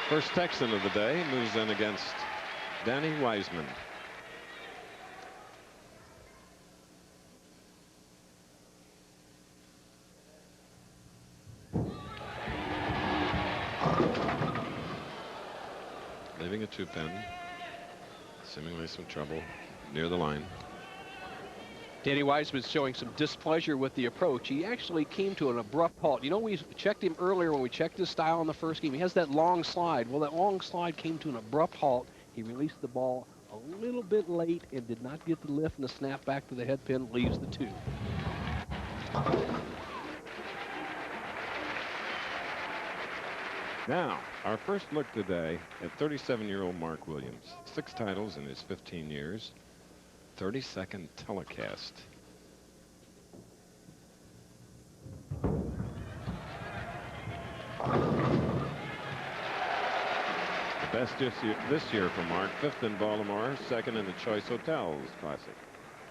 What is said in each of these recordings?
First Texan of the day moves in against Danny Wiseman. Leaving a 2-pin. Seemingly some trouble near the line. Danny Wiseman's showing some displeasure with the approach. He actually came to an abrupt halt. You know, we checked him earlier when we checked his style in the first game. He has that long slide. Well, that long slide came to an abrupt halt. He released the ball a little bit late and did not get the lift, and the snap back to the head pin leaves the 2. Now, our first look today at 37-year-old Mark Williams. 6 titles in his 15 years. 32nd telecast. The best this year for Mark. 5th in Baltimore, 2nd in the Choice Hotels Classic.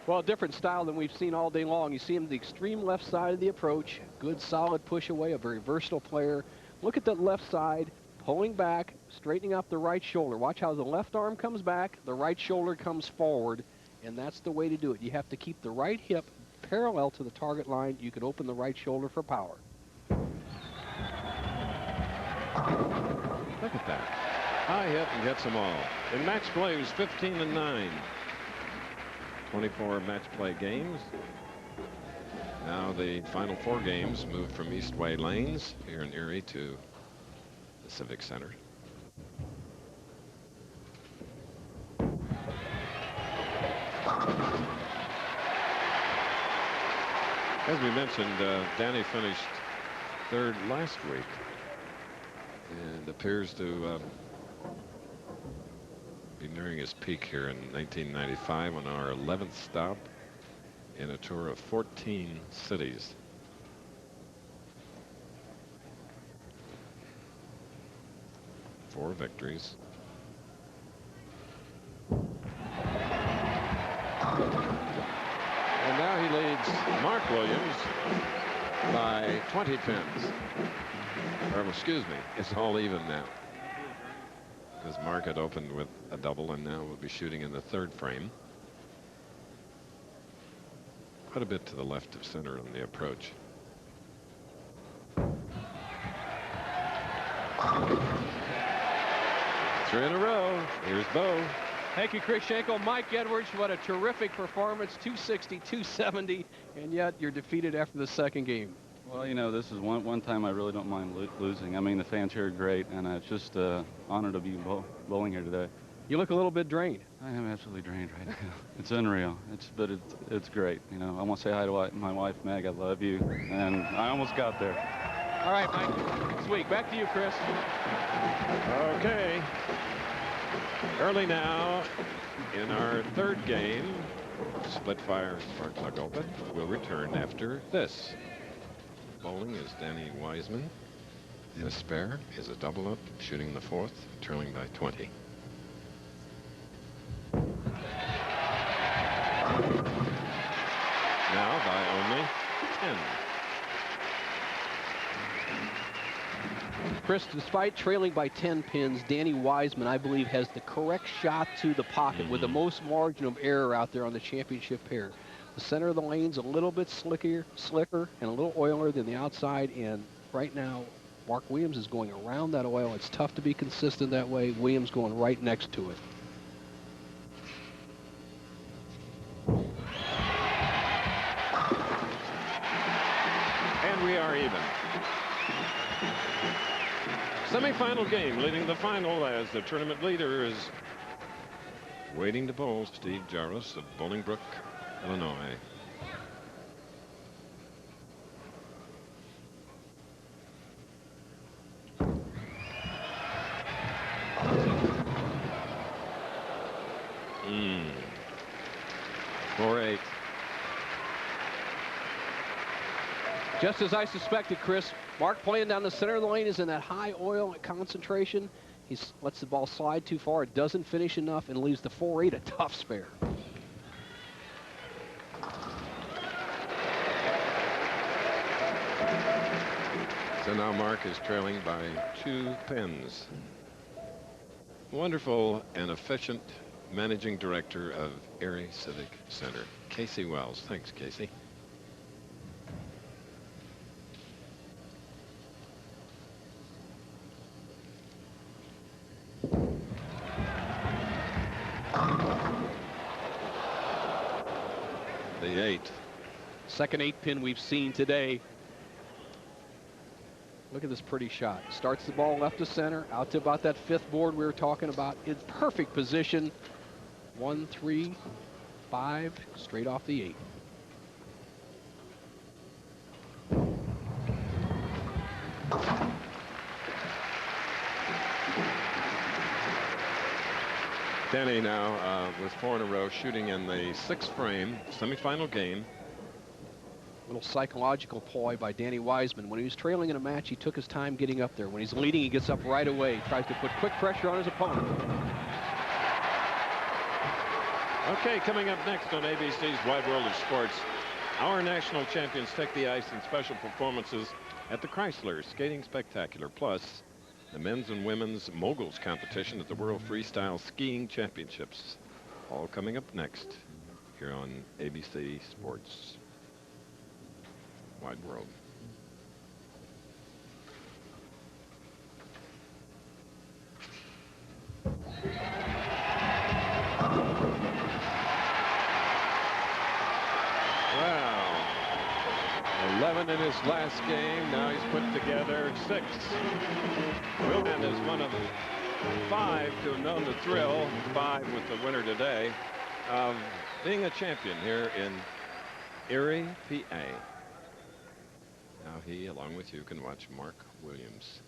Well, a different style than we've seen all day long. You see him the extreme left side of the approach. Good, solid push away, a very versatile player. Look at that left side, pulling back, straightening up the right shoulder. Watch how the left arm comes back, the right shoulder comes forward, and that's the way to do it. You have to keep the right hip parallel to the target line. You can open the right shoulder for power. Look at that. High hit and gets them all. In match play, he was 15-9. 24 match play games. Now the final 4 games moved from Eastway Lanes here in Erie to the Civic Center. As we mentioned, Danny finished 3rd last week and appears to be nearing his peak here in 1995 on our 11th stop in a tour of 14 cities. Four victories. And now he leads Mark Williams by 20 pins. Or, excuse me, it's all even now. Because Mark had opened with a double and now will be shooting in the 3rd frame. Quite a bit to the left of center on the approach. Three in a row. Here's Bo. Thank you, Chris Schenkel. Mike Edwards, what a terrific performance. 260, 270, and yet you're defeated after the 2nd game. Well, you know, this is one time I really don't mind losing. I mean, the fans here are great, and it's just an honor to be bowling here today. You look a little bit drained. I am absolutely drained right now. It's unreal. But it's great. You know, I want to say hi to my wife, Meg. I love you, and I almost got there. All right, Mike. Sweet. Back to you, Chris. Okay. Early now in our 3rd game, SpIitFire Spark Plug Open will return after this. Bowling is Danny Wiseman. In a spare is a double up, shooting the 4th, trailing by 20. Now by only 10. Chris, despite trailing by 10 pins, Danny Wiseman, I believe, has the correct shot to the pocket with the most margin of error out there on the championship pair. The center of the lane's a little bit slicker, and a little oiler than the outside, and right now, Mark Williams is going around that oil. It's tough to be consistent that way. Williams going right next to it. And we are even. Semi-final game, leading the final as the tournament leader is waiting to bowl, Steve Jarvis of Bolingbrook, Illinois. Mm. 4-8. Just as I suspected, Chris, Mark playing down the center of the lane is in that high oil concentration. He lets the ball slide too far. It doesn't finish enough and leaves the 4-8 a tough spare. So now Mark is trailing by 2 pins. wonderful and efficient managing director of Erie Civic Center, Casey Wells. Thanks, Casey. The 8. Second 8-pin we've seen today. Look at this pretty shot. Starts the ball left to center, out to about that 5th board we were talking about. In perfect position. 1, 3, 5, straight off the 8. Danny now with 4 in a row, shooting in the 6th frame, semifinal game. Little psychological ploy by Danny Wiseman. When he was trailing in a match, he took his time getting up there. When he's leading, he gets up right away. Tries to put quick pressure on his opponent. Okay, coming up next on ABC's Wide World of Sports, our national champions take the ice in special performances at the Chrysler Skating Spectacular, plus the men's and women's moguls competition at the World Freestyle Skiing Championships. All coming up next here on ABC Sports Wide World. Wow. 11 in his last game. Now he's put together 6. Wiseman is one of 5 to have known the thrill, 5 with the winner today, of being a champion here in Erie, PA. Now he, along with you, can watch Mark Williams.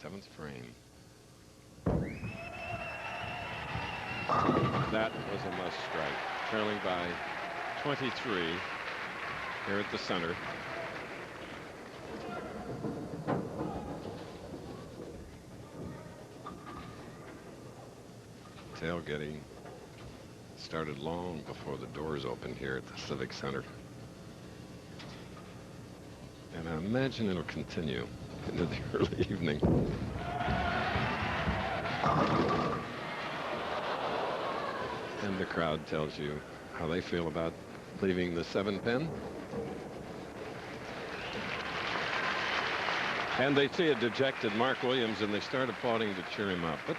7th frame. That was a must strike. Trailing by 23 here at the center. Tailgating started long before the doors opened here at the Civic Center. And I imagine it'll continue into the early evening. And the crowd tells you how they feel about leaving the 7-pin. And they see a dejected Mark Williams and they start applauding to cheer him up. But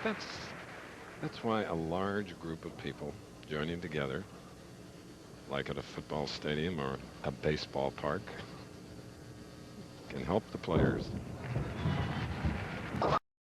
that's why a large group of people joining together, like at a football stadium or a baseball park, can help the players